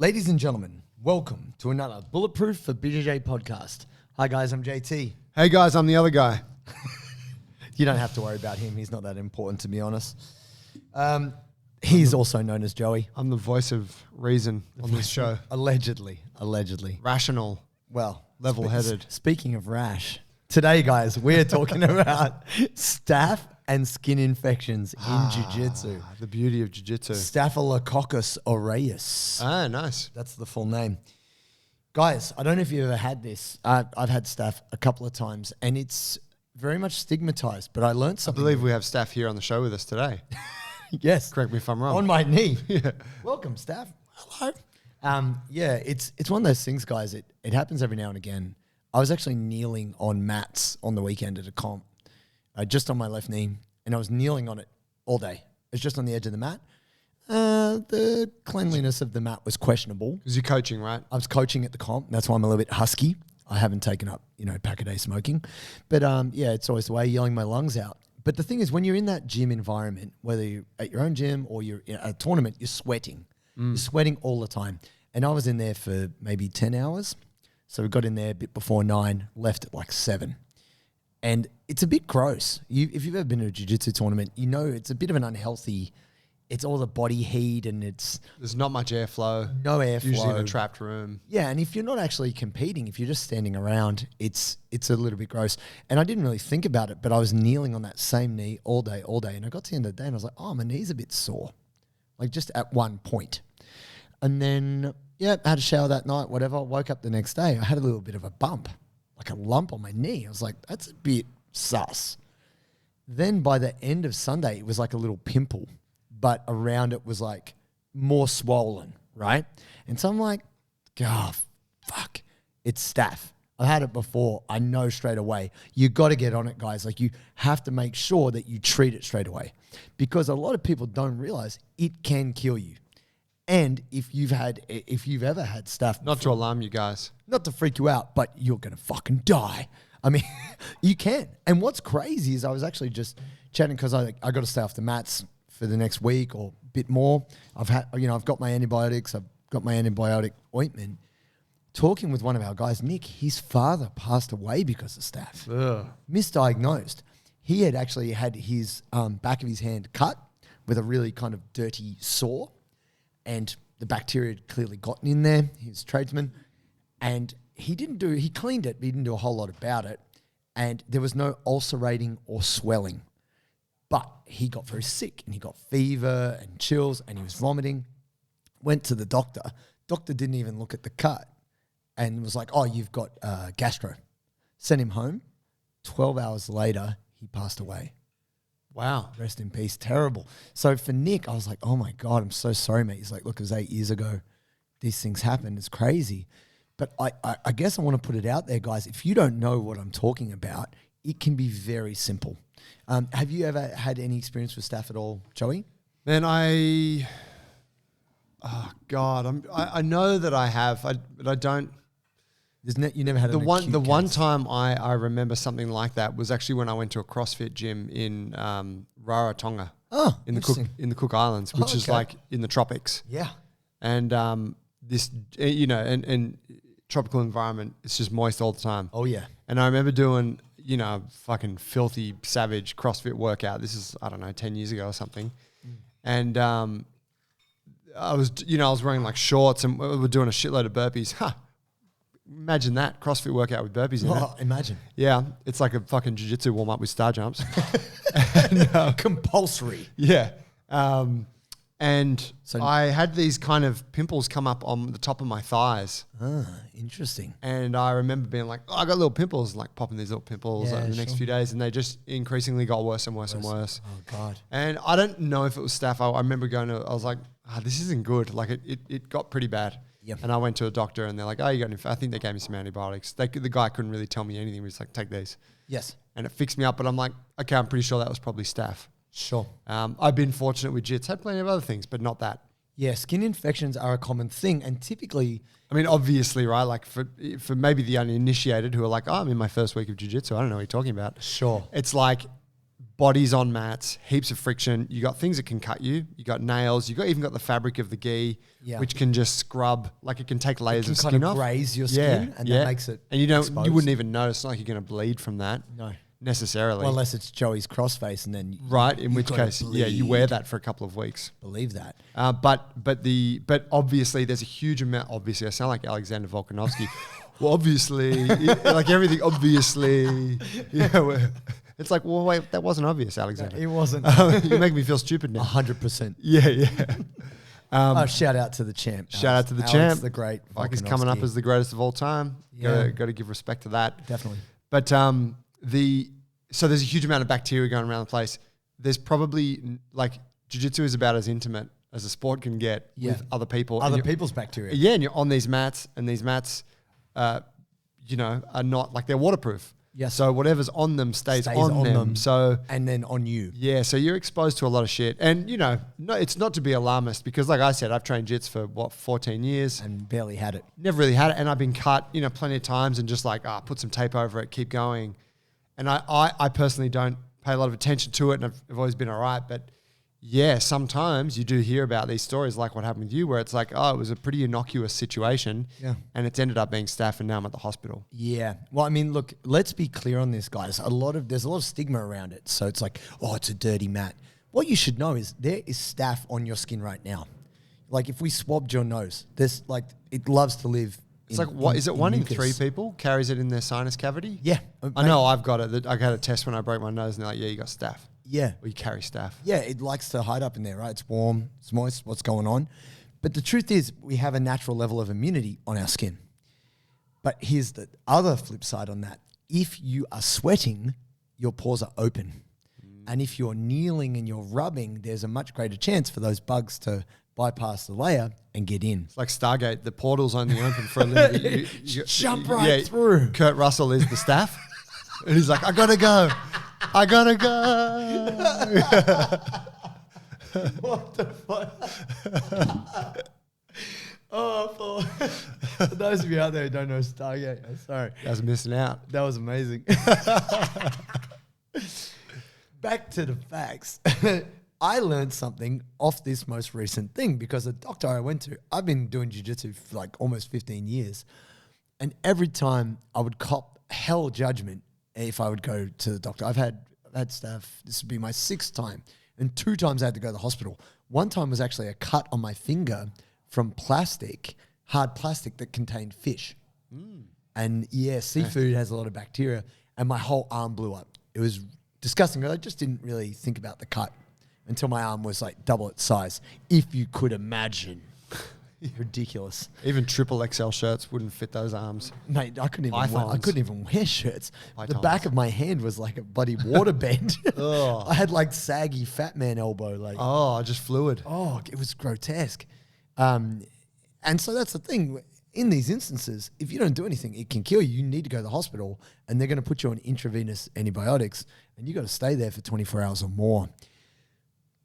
Ladies and gentlemen, welcome to another Bulletproof for BJJ podcast. Hi guys, I'm JT. Hey guys, I'm the other guy. You don't have to worry about him. He's not that important, to be honest. He's also known as Joey. I'm the voice of reason on this show. Allegedly. Rational, Well, level-headed. Speaking of rash, today, guys, we're talking about staph and skin infections in jiu-jitsu. The beauty of jiu-jitsu. Staphylococcus aureus. Ah, nice. That's the full name. Guys, I don't know if you've ever had this. I've had staph a couple of times, and it's very much stigmatized, but I learned I something. believe we have Staph here on the show with us today. Yes. Correct me if I'm wrong. On my knee. Yeah. Welcome, Staph. Hello. Yeah, it's one of those things, guys. It happens every now and again. I was actually kneeling on mats on the weekend at a comp, just on my left knee, and I was kneeling on it all day. It's just on the edge of the mat. The cleanliness of the mat was questionable. Because you're coaching, right? I was coaching at the comp. That's why I'm a little bit husky. I haven't taken up, pack a day smoking. But yeah, it's always the way, yelling my lungs out. But the thing is, when you're in that gym environment, whether you're at your own gym or you're at a tournament, you're sweating. You're sweating all the time. And I was in there for maybe 10 hours. So we got in there a bit before 9, left at like 7. And it's a bit gross. If you've ever been to a jiu-jitsu tournament, it's a bit of an unhealthy, it's all the body heat and There's not much airflow. no airflow. Usually in a trapped room. Yeah, and if you're not actually competing, if you're just standing around, it's a little bit gross. And I didn't really think about it, but I was kneeling on that same knee all day. And I got to the end of the day and I was like, oh, my knee's a bit sore. Like just at one point. And then, yeah, I had a shower that night, whatever. I woke up the next day. I had a little bit of a bump, like a lump on my knee. I was like, that's a bit sus. Then by the end of Sunday, it was like a little pimple, but around it was like more swollen, right? And so I'm like, oh, fuck, it's staph. I've had it before. I know straight away. You got to get on it, guys. Like you have to make sure that you treat it straight away because a lot of people don't realize it can kill you. And if you've ever had staph, Not to alarm you guys. not to freak you out, but you're going to fucking die. I mean, you can. And what's crazy is I was actually just chatting because I got to stay off the mats for the next week or a bit more. I've got my antibiotics. I've got my antibiotic ointment. Talking with one of our guys, Nick, his father passed away because of staph. Ugh. Misdiagnosed. He had actually had his back of his hand cut with a really kind of dirty saw. And the bacteria had clearly gotten in there. He was a tradesman. And he cleaned it, but he didn't do a whole lot about it. And there was no ulcerating or swelling. But he got very sick and he got fever and chills and he was vomiting. Went to the doctor. Doctor didn't even look at the cut and was like, oh, you've got gastro. Sent him home. 12 hours later, he passed away. Wow. Rest in peace. Terrible. So for Nick, I was like, oh my God, I'm so sorry, mate. He's like, look, it was 8 years ago. These things happen. It's crazy. But I guess I want to put it out there, guys. If you don't know what I'm talking about, it can be very simple. Have you ever had any experience with staph at all, Joey? Man, I know that I have, but I don't. You never had The one time I remember something like that was actually when I went to a CrossFit gym in Rarotonga. Oh, in the Cook Islands, which is like in the tropics. Yeah. And this, and tropical environment, it's just moist all the time. Oh yeah. And I remember doing, fucking filthy, savage CrossFit workout. This is, 10 years ago or something. And I was wearing like shorts and we were doing a shitload of burpees. Imagine that, CrossFit workout with burpees in it. Imagine. Yeah, it's like a fucking jiu-jitsu warm-up with star jumps. Compulsory. Yeah. And so I had these kind of pimples come up on the top of my thighs. Ah, interesting. And I remember being like, I got little pimples, and like popping these little pimples over the next few days. And they just increasingly got worse and worse and worse. Oh, God. And I don't know if it was staph. I remember I was like, this isn't good. Like it got pretty bad. Yep. And I went to a doctor and they're like, you got I think they gave me some antibiotics. The guy couldn't really tell me anything. He was like, take these. Yes. And it fixed me up. But I'm like, okay, I'm pretty sure that was probably staph. Sure. I've been fortunate with jits. Had plenty of other things, but not that. Yeah, skin infections are a common thing. And typically... I mean, obviously, right? Like for maybe the uninitiated who are like, I'm in my first week of jiu-jitsu. I don't know what you're talking about. Sure. It's like bodies on mats, heaps of friction. You got things that can cut you. You got nails. You got even got the fabric of the gi, which can just scrub. Like it can take layers of skin kind of off. graze your skin, and that makes it. And you exposed. wouldn't even notice. It's not like you're going to bleed from that. No. Necessarily. Well, unless it's Joey's crossface, and then in which case, you wear that for a couple of weeks. Believe that. But obviously, there's a huge amount. Obviously, I sound like Alexander Volkanovsky. Well, obviously, like everything. Obviously, it's like, well, wait, that wasn't obvious, Alexander. It wasn't. You make me feel stupid now. 100%. Yeah. Shout out to the champ. Shout out to the Alex, champ. the great. Like he's coming up as the greatest of all time. Yeah. Got to give respect to that. Definitely. But so there's a huge amount of bacteria going around the place. There's probably like jiu-jitsu is about as intimate as a sport can get with other people. Other people's bacteria. Yeah, and you're on these mats, and these mats, are not like they're waterproof. Yes. So whatever's on them stays on them. So and then on you. Yeah. So you're exposed to a lot of shit, and no, it's not to be alarmist because, like I said, I've trained jits for 14 years and barely had it. Never really had it, and I've been cut, plenty of times, and just like put some tape over it, keep going. And I personally don't pay a lot of attention to it, and I've always been all right. But yeah, sometimes you do hear about these stories like what happened with you, where it's like, it was a pretty innocuous situation, and it's ended up being staph, and now I'm at the hospital. Yeah. Well, I mean, look, let's be clear on this, guys. There's a lot of stigma around it. So it's like, it's a dirty mat. What you should know is there is staph on your skin right now. Like if we swabbed your nose, there's like, it loves to live. It's like, what is it? One in 3 people carries it in their sinus cavity? Yeah. I know I've got it. I had a test when I broke my nose, and they're like, yeah, you got staph. Yeah. Or you carry staph. Yeah, it likes to hide up in there, right? It's warm, it's moist, what's going on? But the truth is, we have a natural level of immunity on our skin. But here's the other flip side on that. If you are sweating, your pores are open. And if you're kneeling and you're rubbing, there's a much greater chance for those bugs to bypass the layer and get in. It's like Stargate. The portal's only open for a limited... you jump right through. Kurt Russell is the staph. And he's like, I gotta go. What the fuck? For those of you out there who don't know Stargate, I'm sorry. I was missing out. That was amazing. Back to the facts. I learned something off this most recent thing because the doctor I went to, I've been doing jiu-jitsu for like almost 15 years. And every time I would cop hell judgment if I would go to the doctor. I've had staph. This would be my 6th time. And 2 times I had to go to the hospital. One time was actually a cut on my finger from plastic, hard plastic that contained fish. And yeah, seafood has a lot of bacteria. And my whole arm blew up. It was disgusting. I just didn't really think about the cut until my arm was like double its size. If you could imagine. Ridiculous. Even triple XL shirts wouldn't fit those arms. Mate, I couldn't even wear shirts. The back of my hand was like a bloody waterbed. I had like saggy fat man elbow. Just fluid. It was grotesque. And so that's the thing. In these instances, if you don't do anything, it can kill you. You need to go to the hospital, and they're going to put you on intravenous antibiotics, and you got to stay there for 24 hours or more.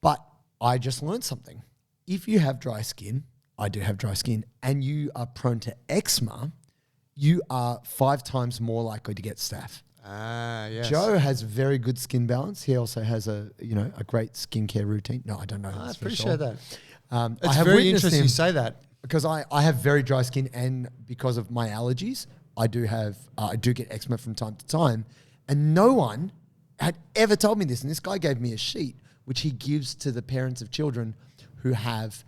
But I just learned something. If you have dry skin, I do have dry skin, and you are prone to eczema, you are 5 times more likely to get staph. Yes. Joe has very good skin balance. He also has a great skincare routine. No, I don't know. I appreciate that. It's very interesting you say that. Because I have very dry skin, and because of my allergies, I do get eczema from time to time. And no one had ever told me this. And this guy gave me a sheet, which he gives to the parents of children who have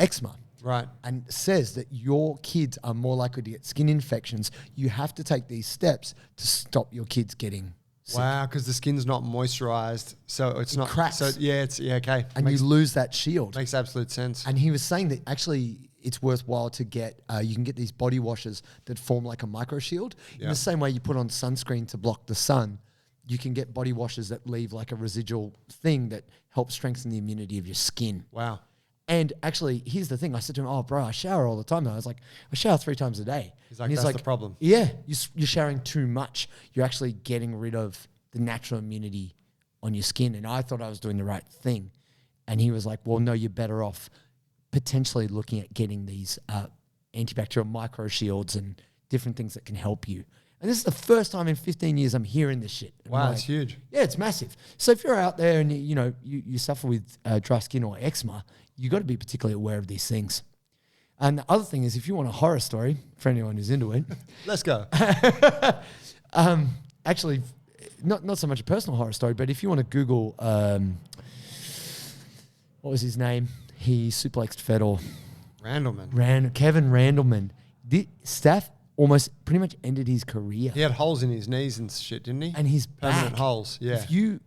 eczema. Right. And says that your kids are more likely to get skin infections. You have to take these steps to stop your kids getting sick. Wow, because the skin's not moisturized, so it's not cracks. So okay. And you lose that shield. Makes absolute sense. And he was saying that actually it's worthwhile to get, you can get these body washes that form like a micro shield. In the same way you put on sunscreen to block the sun, you can get body washes that leave like a residual thing that helps strengthen the immunity of your skin. Wow. And actually, here's the thing. I said to him, bro, I shower all the time. I was like, I shower 3 times a day. He's like, that's the problem. Yeah, you're showering too much. You're actually getting rid of the natural immunity on your skin. And I thought I was doing the right thing. And he was like, well, no, you're better off potentially looking at getting these antibacterial micro shields and different things that can help you. And this is the first time in 15 years I'm hearing this shit. And Wow, like, it's huge. Yeah, it's massive. So if you're out there and you suffer with dry skin or eczema, you got to be particularly aware of these things. And the other thing is, if you want a horror story for anyone who's into it, Let's go. actually, not so much a personal horror story, but if you want to Google, what was his name? He suplexed Fedor. Randleman. Kevin Randleman. Staph almost pretty much ended his career. He had holes in his knees and shit, didn't he? And his permanent back. holes. Yeah.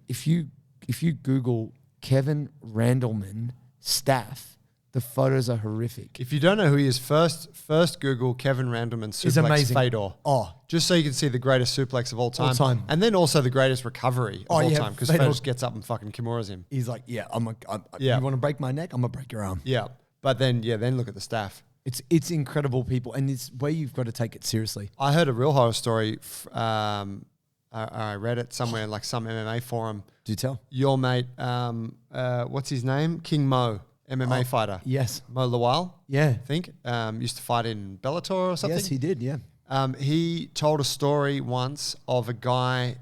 If you Google Kevin Randleman Staph, the photos are horrific. If you don't know who he is, first Google Kevin Randleman suplex amazing. Fedor. Oh, Just so you can see the greatest suplex of all time. And then also the greatest recovery of all time. Because Fedor just gets up and fucking Kimuras him. he's like, yeah, you want to break my neck? I'm gonna break your arm. Yeah. But then look at the Staph. It's incredible, people, and it's where you've got to take it seriously. I heard a real horror story. I read it somewhere, like some MMA forum. Do tell. Your mate, what's his name? King Mo, MMA fighter. Yes. Mo Lawal, Yeah. I think. Used to fight in Bellator or something. Yes, he did. Yeah. He told a story once of a guy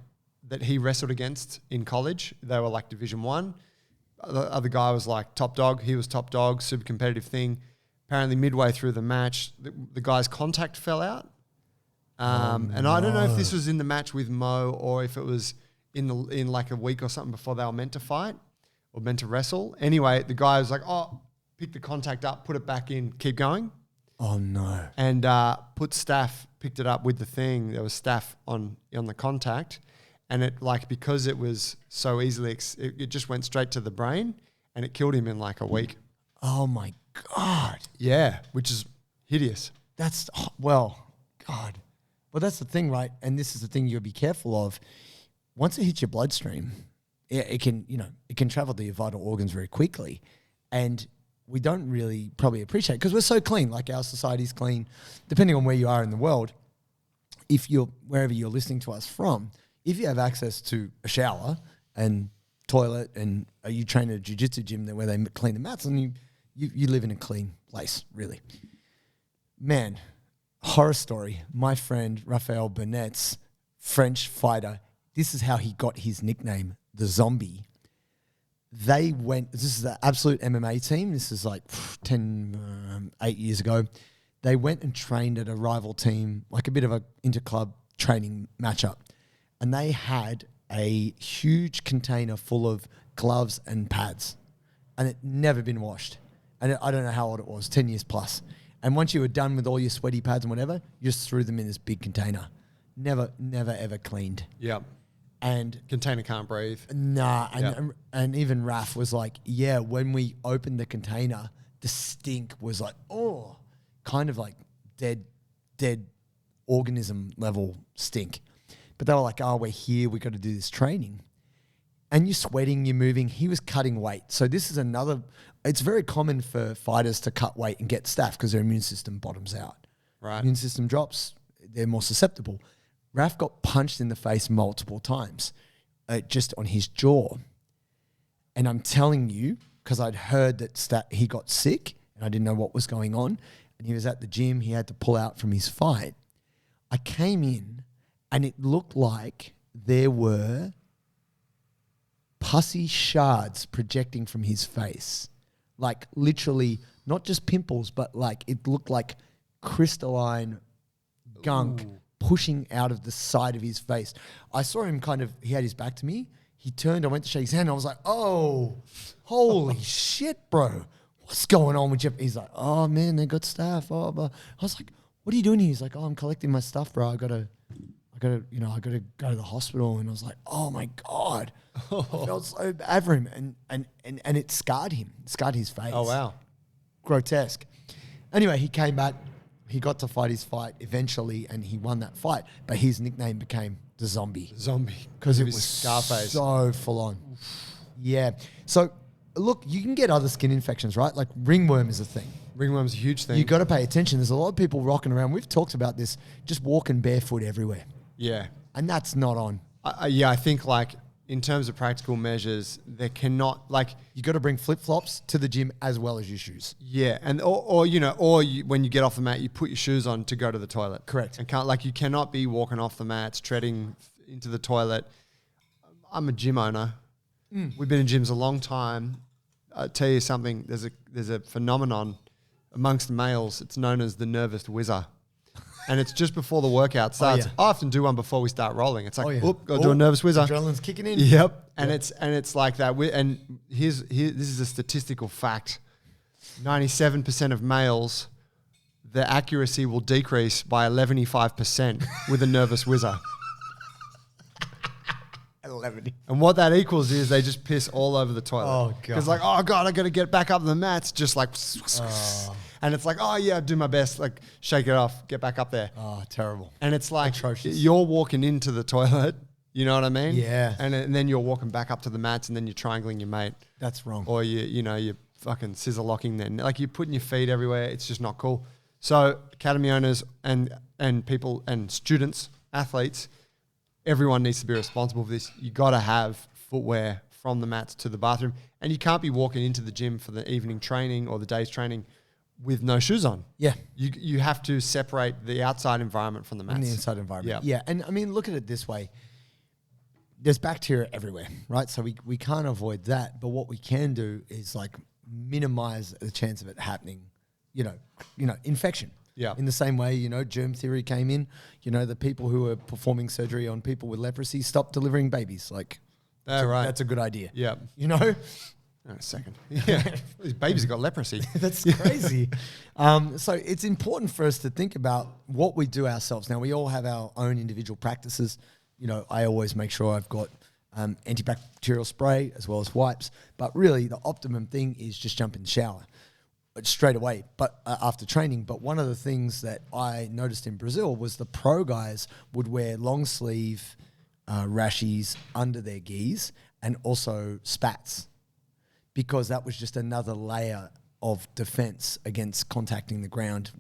that he wrestled against in college. They were like Division 1. The other guy was like top dog. He was top dog, super competitive thing. Apparently midway through the match, the guy's contact fell out. And I don't know if this was in the match with Mo or if it was in like a week or something before they were meant to fight or meant to wrestle. Anyway, the guy was like, oh, pick the contact up, put it back in, keep going. Oh no. And put Staph, picked it up with the thing. There was Staph on the contact. And it like, because it was so easily, it just went straight to the brain and it killed him in like a week. Oh my God. Yeah, which is hideous. God. Well, that's the thing, right? And this is the thing you'll be careful of. Once it hits your bloodstream, it can travel to your vital organs very quickly. And we don't really probably appreciate it because we're so clean, like our society's clean, depending on where you are in the world. Wherever you're listening to us from, if you have access to a shower and toilet and you train at a jiu-jitsu gym where they clean the mats and you live in a clean place, really. Man, horror story. My friend Raphael Burnett's French fighter, this is how he got his nickname, the Zombie. This is the absolute MMA team. This is like 8 years ago. They went and trained at a rival team, like a bit of a interclub training matchup. And they had a huge container full of gloves and pads. And it never been washed. And I don't know how old it was, 10 years plus. And once you were done with all your sweaty pads and whatever, you just threw them in this big container. Never, ever cleaned. Yeah. And container can't breathe. Nah. And even Raf was like, yeah, when we opened the container, the stink was like, kind of like dead organism level stink. But they were like, we're here. We got to do this training. And you're sweating, you're moving. He was cutting weight. So this is it's very common for fighters to cut weight and get staph because their immune system bottoms out. Right. Immune system drops, they're more susceptible. Raf got punched in the face multiple times, just on his jaw. And I'm telling you, because I'd heard that he got sick and I didn't know what was going on. And he was at the gym, he had to pull out from his fight. I came in and it looked like there were pussy shards projecting from his face. Like literally, not just pimples, but like it looked like crystalline gunk pushing out of the side of his face. I saw him he had his back to me. He turned, I went to shake his hand and I was like, oh, holy shit, bro. What's going on with you? He's like, oh man, they got staph. Oh, blah. I was like, what are you doing here? He's like, I'm collecting my stuff, bro. I gotta go to the hospital. And I was like, oh my God. I felt so bad for him. And it scarred him. It scarred his face. Oh, wow. Grotesque. Anyway, he came back. He got to fight his fight eventually and he won that fight. But his nickname became the Zombie. Because it was Scarface. So full on. Yeah. So look, you can get other skin infections, right? Like ringworm is a thing. Ringworm's a huge thing. You got to pay attention. There's a lot of people rocking around. We've talked about this, just walking barefoot everywhere. Yeah. And that's not on. I think like in terms of practical measures, there cannot like You got to bring flip-flops to the gym as well as your shoes. yeah, and when you get off the mat, you put your shoes on to go to the toilet. Correct. And you cannot be walking off the mats, treading into the toilet. I'm a gym owner. We've been in gyms a long time. I'll tell you something. There's a phenomenon amongst males. It's known as the nervous whizzer. And it's just before the workout starts. yeah. I often do one before we start rolling. It's like, yeah. got to do a nervous whizzer. Adrenaline's kicking in. Yep. And it's like that. And this is a statistical fact. 97% of males, the accuracy will decrease by 11.5% with a nervous whizzer. 11. And what that equals is they just piss all over the toilet. Oh, God. Because like, oh God, I got to get back up the mats. Just like, and it's like, oh yeah, do my best. Like shake it off, get back up there. Oh, terrible. And it's like, Atrocious. you're walking into the toilet. You know what I mean? Yeah. And then you're walking back up to the mats and then you're triangling your mate. That's wrong. Or you're fucking scissor locking then. Like you're putting your feet everywhere. It's just not cool. So academy owners and people and students, athletes, everyone needs to be responsible for this. You got to have footwear from the mats to the bathroom. And you can't be walking into the gym for the evening training or the day's training with no shoes on. Yeah. You have to separate the outside environment from the mats. In the inside environment. Yeah. Yeah. And I mean, look at it this way. There's bacteria everywhere, right? So we can't avoid that. But what we can do is like minimize the chance of it happening, infection. Yeah. In the same way, germ theory came in, the people who were performing surgery on people with leprosy stopped delivering babies. Like, Right. that's a good idea. Yeah. Oh, a second. Yeah. These babies have got leprosy. That's crazy. So it's important for us to think about what we do ourselves. Now, we all have our own individual practices. I always make sure I've got antibacterial spray as well as wipes. But really, the optimum thing is just jump in the shower straight away, but after training. But one of the things that I noticed in Brazil was the pro guys would wear long sleeve rashies under their gis and also spats, because that was just another layer of defense against contacting the ground.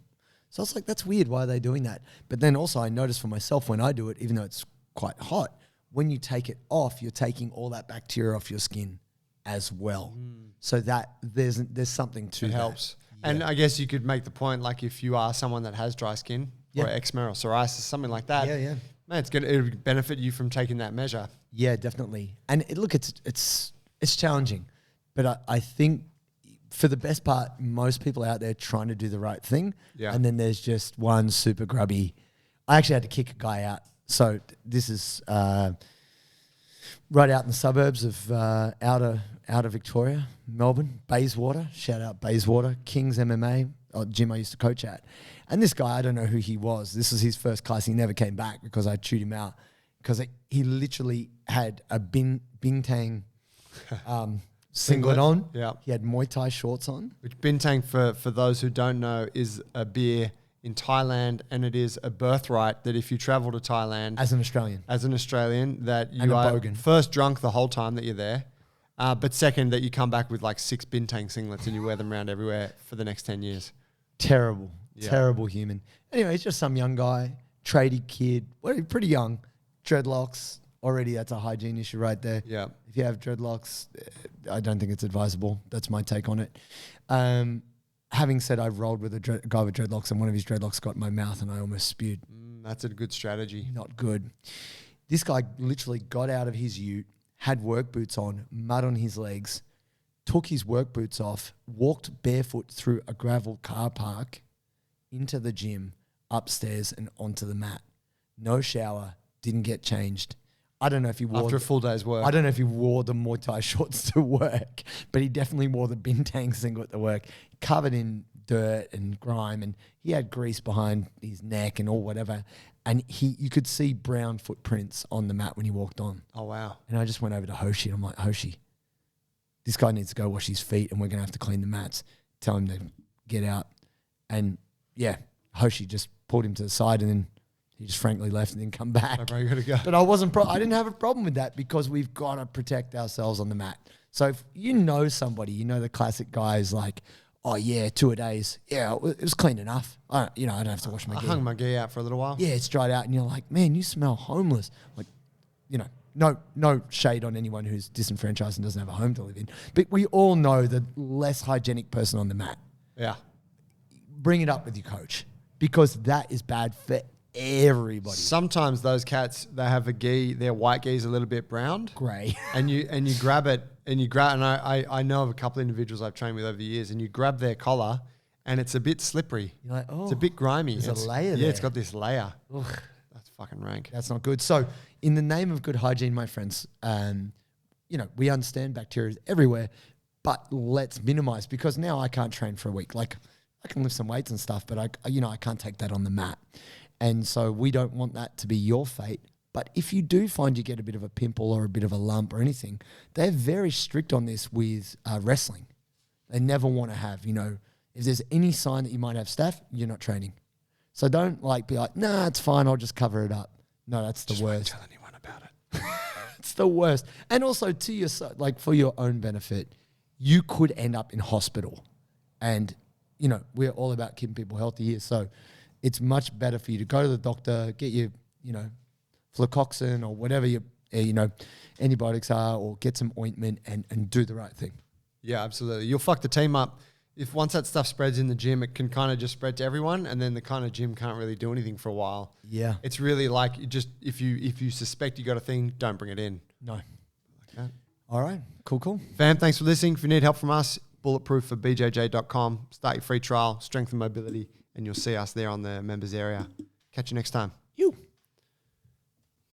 So I was like, that's weird. Why are they doing that? But then also I noticed for myself when I do it, even though it's quite hot, when you take it off, you're taking all that bacteria off your skin as well. So that there's something to It that. helps. Yeah. And I guess you could make the point, like if you are someone that has dry skin or eczema or psoriasis, something like that, Yeah. man, it would benefit you from taking that measure. Yeah, definitely. And it's challenging, but I think for the best part, most people out there trying to do the right thing. Yeah. And then there's just one super grubby. I actually had to kick a guy out. So this is right out in the suburbs of outer Victoria, Melbourne, Bayswater. Shout out Bayswater, King's MMA, gym I used to coach at. And this guy, I don't know who he was. This was his first class. He never came back because I chewed him out because he literally had a bintang singlet on. Yeah. He had Muay Thai shorts on. Which bintang, for those who don't know, is a beer in Thailand, and it is a birthright that if you travel to Thailand As an Australian. that And you a are bogan. first drunk the whole time that you're there, but second that you come back with like 6 bintang singlets and you wear them around everywhere for the next 10 years. Terrible. Yeah. Terrible human. Anyway, he's just some young guy, tradie kid, pretty young, dreadlocks. Already that's a hygiene issue right there. Yeah. If you have dreadlocks, I don't think it's advisable. That's my take on it. Having said, I've rolled with a guy with dreadlocks and one of his dreadlocks got in my mouth and I almost spewed. That's a good strategy. Not good. This guy literally got out of his ute, had work boots on, mud on his legs, took his work boots off, walked barefoot through a gravel car park into the gym, upstairs and onto the mat. No shower, didn't get changed. I don't know if he wore... After a full day's work. I don't know if he wore the Muay Thai shorts to work, but he definitely wore the bintang singlet to work, covered in dirt and grime, and he had grease behind his neck and all whatever. And you could see brown footprints on the mat when he walked on. Oh, wow. And I just went over to Hoshi and I'm like, Hoshi, this guy needs to go wash his feet and we're going to have to clean the mats. Tell him to get out. And yeah, Hoshi just pulled him to the side and then he just frankly left and didn't come back. Oh, bro, you got to go. But I didn't have a problem with that because we've got to protect ourselves on the mat. So if you know somebody, the classic guy is like, oh yeah, 2 a days. Yeah, it was clean enough. I don't have to wash my I gi. hung my gi out for a little while. Yeah, it's dried out. And you're like, man, you smell homeless. Like, no shade on anyone who's disenfranchised and doesn't have a home to live in. But we all know the less hygienic person on the mat. Yeah. Bring it up with your coach because that is bad for everybody. Sometimes those cats, they have a gi, their white gi is a little bit browned. Grey. And you grab it and I know of a couple of individuals I've trained with over the years, and you grab their collar and it's a bit slippery. You're like, oh. It's a bit grimy. There's a layer there. Yeah, it's got this layer. Ugh. That's fucking rank. That's not good. So in the name of good hygiene, my friends, we understand bacteria is everywhere, but let's minimize because now I can't train for a week. Like I can lift some weights and stuff, but I can't take that on the mat. And so we don't want that to be your fate. But if you do find you get a bit of a pimple or a bit of a lump or anything, they're very strict on this with wrestling. They never want to have, if there's any sign that you might have staph, you're not training. So don't be like, nah, it's fine. I'll just cover it up. No, that's the worst. Don't tell anyone about it. It's the worst. And also for your own benefit, you could end up in hospital. And, we're all about keeping people healthy here. So it's much better for you to go to the doctor, get your, flucoxin or whatever your, antibiotics are, or get some ointment and do the right thing. Yeah, absolutely. You'll fuck the team up. If once that stuff spreads in the gym, it can kind of just spread to everyone, and then the kind of gym can't really do anything for a while. Yeah. It's really like if you suspect you got a thing, don't bring it in. No. Like that. All right. Cool. Fam, thanks for listening. If you need help from us, bulletproofforbjj.com. Start your free trial, strength and mobility, and you'll see us there on the members area. Catch you next time.